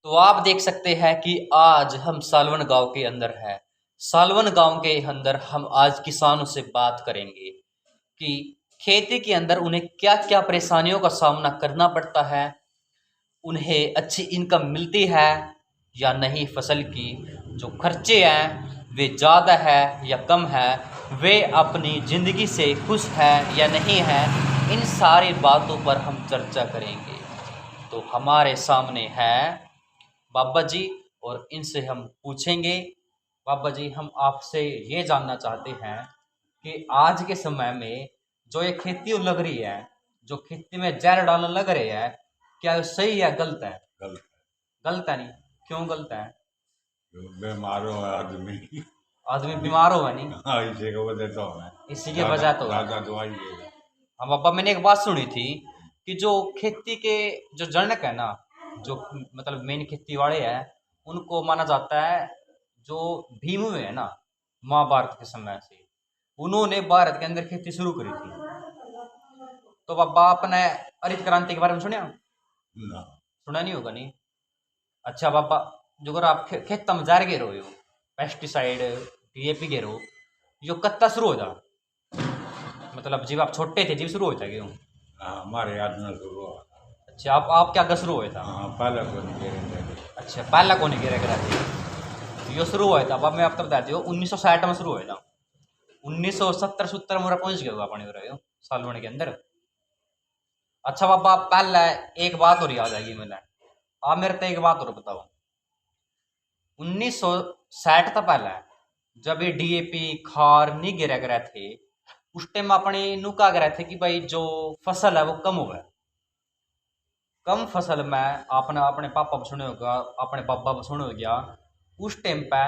तो आप देख सकते हैं कि आज हम सालवन गांव के अंदर हैं। सालवन गांव के अंदर हम आज किसानों से बात करेंगे कि खेती के अंदर उन्हें क्या-क्या परेशानियों का सामना करना पड़ता है, उन्हें अच्छी इनकम मिलती है या नहीं, फसल की जो खर्चे हैं वे ज़्यादा है या कम है, वे अपनी ज़िंदगी से खुश है या नहीं है, इन सारी बातों पर हम चर्चा करेंगे। तो हमारे सामने हैं बाबा जी और इनसे हम पूछेंगे। बाबा जी, हम आपसे ये जानना चाहते हैं कि आज के समय में जो ये खेती लग रही है, जो खेती में जहर डालने लग रहे हैं, क्या ये सही है गलत है? गलत गलत है नहीं, क्यों गलत है? है। बीमार हो आदमी। आदमी बीमार होगा नहीं, हाँ, इसी की वजह तो है। इसी की वजह तो है। ज्यादा दवाई है। हाँ बाबा, मैंने एक बात सुनी थी कि जो खेती के जो जनक है ना, जो मतलब मेन खेती वाले हैं, उनको माना जाता है जो भीम हुए है ना, महाभारत के समय से उन्होंने भारत के अंदर खेती शुरू करी थी। तो बाबा आपने हरित क्रांति के बारे में सुना? ना। सुना नहीं होगा नहीं। अच्छा बाबा, जो अगर आप खेत में जार गिरो हो, पेस्टिसाइड डीएपी गिरो, यो कत्ता शुरू हो जा, मतलब जब आप छोटे थे जब शुरू हो जाएगी। हाँ, हमारे याद में शुरू हुआ। अच्छा, आप क्या शुरू हुआ था? हाँ, पहले को नहीं गिरे। अच्छा, पहला कौन गिरा करा थी? यो शुरू हुआ था, अब मैं आपको बताती हूँ, 1960 में शुरू हुआ था। 1970-70 में पहुंच गया होगा पानी में सालवन के अंदर। अच्छा बाबा, पहले एक बात और याद आएगी मैंने, आप मेरे को एक बात और बताओ। 1960 था पहले, जब ये डीएपी खार नहीं गिरा करे थे, उस टाइम अपने नु क्या करे थे कि भाई जो फसल है वो कम हो गया। कम फसल में आपने अपने पापा को सुने होगा, अपने पापा को सुने हो गया, उस टाइम पे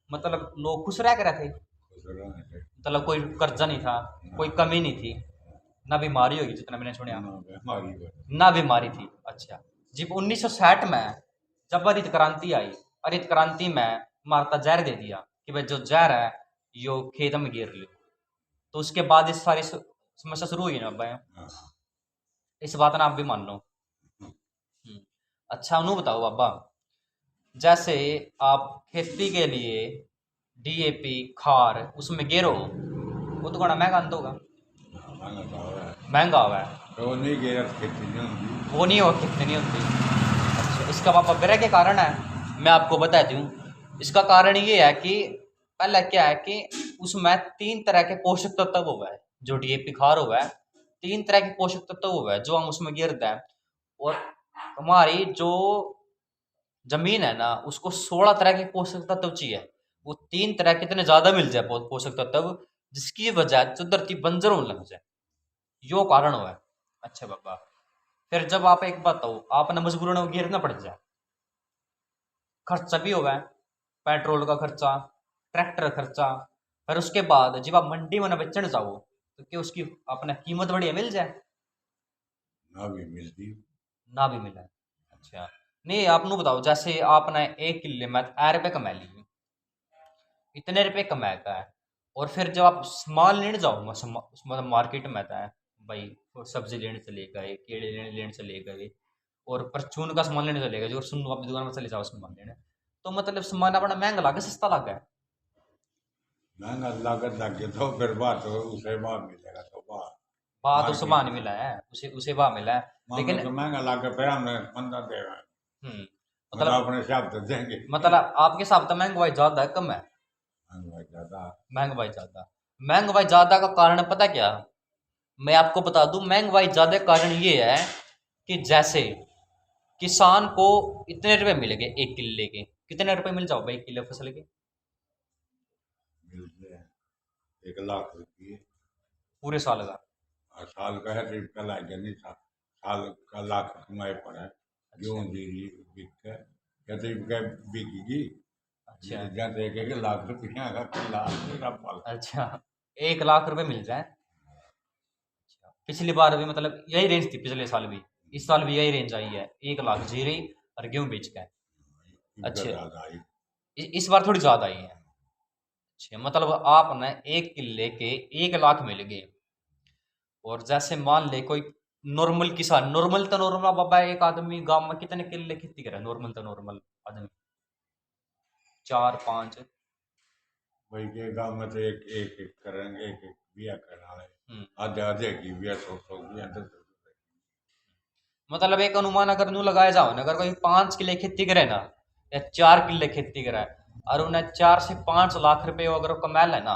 मतलब लोग खुश रह करे थे, मतलब कोई कर्जा नहीं था, कोई कमी नहीं थी, ना बीमारी होगी जितना मैंने सुना, ना बीमारी थी। अच्छा, जब 1960 में जब हरित क्रांति आई, हरित क्रांति में मारता जहर दे दिया कि भाई जो जहर है यो खेत में गिर लो, तो उसके बाद इस सारी समस्या शुरू हुई ना भाई। इस बात ना आप भी मान लो। अच्छा उन्होंने बताओ बाबा, जैसे आप खेती के लिए डीएपी खार उसमें गेरो, वो तो बड़ा महंगा अंत होगा, महंगा हुआ है, तो नहीं गिरा खेती नहीं होती। वो नहीं हो खेती नहीं होती। अच्छा, इसका पापा मेरा क्या कारण है, मैं आपको बता दूं। इसका कारण ये है कि पहले क्या है कि उसमें 3 तरह के पोषक तत्व हुआ है, जो डीएपी खार हुआ है, 3 तरह के पोषक तत्व हुआ है जो हम उसमें गिरते हैं। और हमारी जो जमीन है ना, उसको 16 तरह के पोषक तत्व चाहिए, वो 3 तरह कितने ज्यादा मिल जाए पोषक तत्व, जिसकी वजह जो धरती बंजर होने लग जाए, यो कारण हुआ है। अच्छा बाबा, फिर जब आप एक बात हो, आपने मजबूरन गिरना पड़ जाए, खर्चा भी होगा, पेट्रोल का खर्चा, ट्रैक्टर खर्चा, फिर उसके बाद जब आप मंडी में ना बेचने जाओ, तो क्या उसकी अपना कीमत बढ़िया मिल जाए? ना भी मिलती। ना भी मिले। अच्छा, नहीं आप नु बताओ, जैसे आपने 1 किले में 8 रुपये कमा लिए, इतने रुपए कमाता है, और फिर जब आप सामान लेने जाओ मतलब मार्केट में आता है भाई, वो सब्जी लेने चले गए, केले लेने चले गए, और परचून का सामान लेने चले गए, जो सुन अपनी दुकान में चले जाओ सामान लेने, तो मतलब सामान अपना महंगा लगे सस्ता लग गया? महंगा लागत लग गया तो फिर बात हो, उसे भाव मिलेगा तो बात। बात तो मार्केट सामान में मिला है, उसे उसे भाव मिला है, मांगो लेकिन तो महंगा लाके फिर हमने बंदा देगा। मतलब मतलब अपने हिसाब से देंगे। मतलब आपके हिसाब से महंगाई ज्यादा है कम है? महंगाई ज्यादा। महंगाई ज्यादा। महंगाई ज्यादा का कारण पता क्या, मैं आपको बता दूं, महंगाई ज्यादा का कारण ये है कि जैसे किसान को इतने रुपए मिल गए 1 किले के, कितने रुपए मिल जाओ भाई 1 किलो फसल के? मिलते हैं 1 लाख रुपये। पूरे साल का? और साल का है तो कल आएगा नहीं था। साल का लाख कमाए पड़ा है। अच्छा। गेहूँ दीजिए बिक के कहते बिकेगी। अच्छा। जैसे एक लाख रुपया का किला मेरा पाल। अच्छा, 1 लाख रुपए मिल जाए। अच्छा, पिछली बार भी मतलब यही रेंज थी, पिछले साल भी, इस साल भी यही रेंज आई है, 1 लाख जीरी और गेहूं बेच के। अच्छा, ज्यादा आई। इस बार थोड़ी ज्यादा आई है। अच्छा, मतलब आपने 1 किले के 1 लाख मिल गए, और जैसे मान ले कोई नॉर्मल किसान, नॉर्मल तो नॉर्मल बाबा, एक आदमी गांव में कितने किले खेती करे? नॉर्मल तो नॉर्मल आदमी 4-5। भाई के गांव में तो एक एक एक करेंगे, एक एक बिया करना है, हम्म। आधे आधे की बिया, 100 बिया, 10 मतलब एक अनुमान अगर न्यू लगाया जाओ ना, अगर कोई 5 किले खेती करे ना या 4 किले खेती करे और उन्हें 4 से 5 लाख रुपए अगर वो कमा ले ना,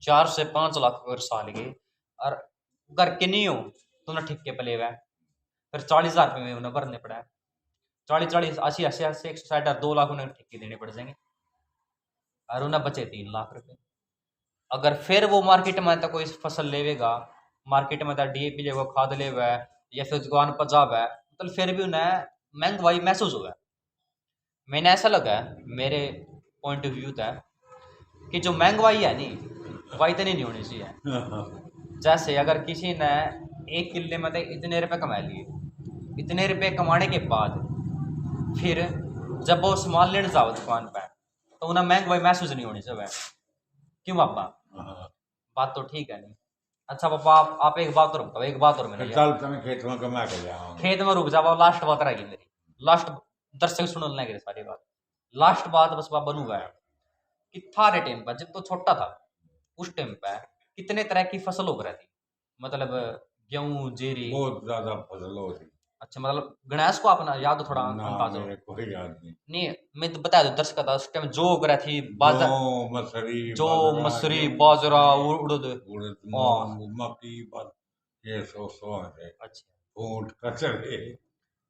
4 से 5 लाख अगर साल के, और घर के नहीं हो तो उन्हें ठेके पे ले हुए, फिर 40,000 रुपये में उन्हें भरने पड़ा है। 40-40 80-80 160 2 लाख उन्हें ठेके देने पड़ जाएंगे और उन्हें बचे 3 लाख रुपए। अगर फिर वो मार्केट में तो कोई फसल लेवेगा, मार्केट में तो डीएपी लेगा, खाद लेवा है या फिर दुकान पर जावा है, मतलब फिर भी उन्हें महंगाई महसूस होगा। मैंने ऐसा लगा है, मेरे पॉइंट ऑफ व्यू था कि जो महंगाई है नहीं वह इतनी नहीं होनी चाहिए। जैसे अगर किसी ने 1 किले में तो इतने रुपए कमा लिए, इतने रुपए कमाने के बाद फिर जब वो सामान लेने जाओ दुकान पर तो उन्हें महंगाई महसूस नहीं होनी चाहिए। क्यों पापा? बात तो ठीक है नहीं। अच्छा पापा, आप एक बात और बताओ, एक बात और मैंने चल तने खेत में कमा के ले आओ। खेत में रुक जाओ, लास्ट बात रहेगी मेरी, लास्ट दर्शक सुन लेंगे सारी बात। लास्ट बात बस बाबा बनूंगा है कि थारे टाइम पर जब तो छोटा था उस टाइम पर कितने तरह की फसल उग रही थी, मतलब गेहूं, जीरी, बहुत ज्यादा फसल होती। अच्छा मतलब गणेश को अपना याद हो थोड़ा ना अंदाजा हो? मेरे कोई याद नहीं। नहीं मैं तो बता दूं दर्शक था उस टाइम जो उग रही थी, बाजरा, जौ, मसूरी, जो बाजरा, मसूरी, गेहूं, बाजरा, उड़द। उड़द, हाँ। मूंग, मक्की, ये सौ है। अच्छा, ऊंट, कचरे।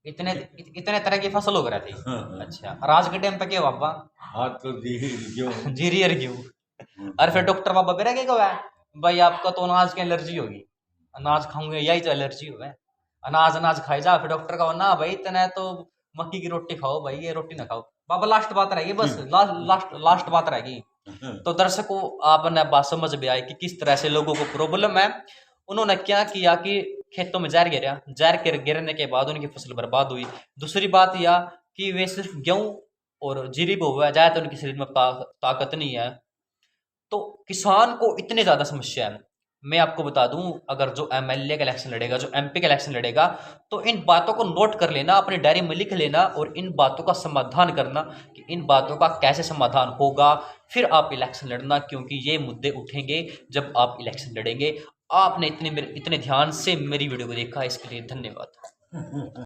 इतने तरह की फसल उग रही थी। अच्छा, और आज के टाइम पे क्या बाबा? हाथ तो गेहूं। जीरी और गेहूं। और फिर डॉक्टर बाबा बेरा क्या कहा भाई आपका तो अनाज की एलर्जी होगी, अनाज खाऊंगे यही तो एलर्जी हो है, अनाज अनाज खाई जा। फिर डॉक्टर का ना भाई इतना तो मक्की की रोटी खाओ भाई, ये रोटी ना खाओ। बाबा लास्ट बात रहेगी, बस लास्ट बात रहेगी। तो दर्शकों आपने बात समझ में आई कि किस तरह से लोगों को प्रॉब्लम है। उन्होंने क्या किया कि खेतों में जहर गिरा, जहर गिरने के बाद उनकी फसल बर्बाद हुई। दूसरी बात यह कि वे सिर्फ गेहूं और जीरी बो हुआ है, ज्यादा उनके शरीर में ताकत नहीं है। तो किसान को इतनी ज्यादा समस्या है। मैं आपको बता दूं, अगर जो एमएलए का इलेक्शन लड़ेगा, जो एमपी का इलेक्शन लड़ेगा, तो इन बातों को नोट कर लेना, अपनी डायरी में लिख लेना और इन बातों का समाधान करना कि इन बातों का कैसे समाधान होगा। फिर आप इलेक्शन लड़ना, क्योंकि ये मुद्दे उठेंगे जब आप इलेक्शन लड़ेंगे। आपने इतने ध्यान से मेरी वीडियो को देखा, इसके लिए धन्यवाद।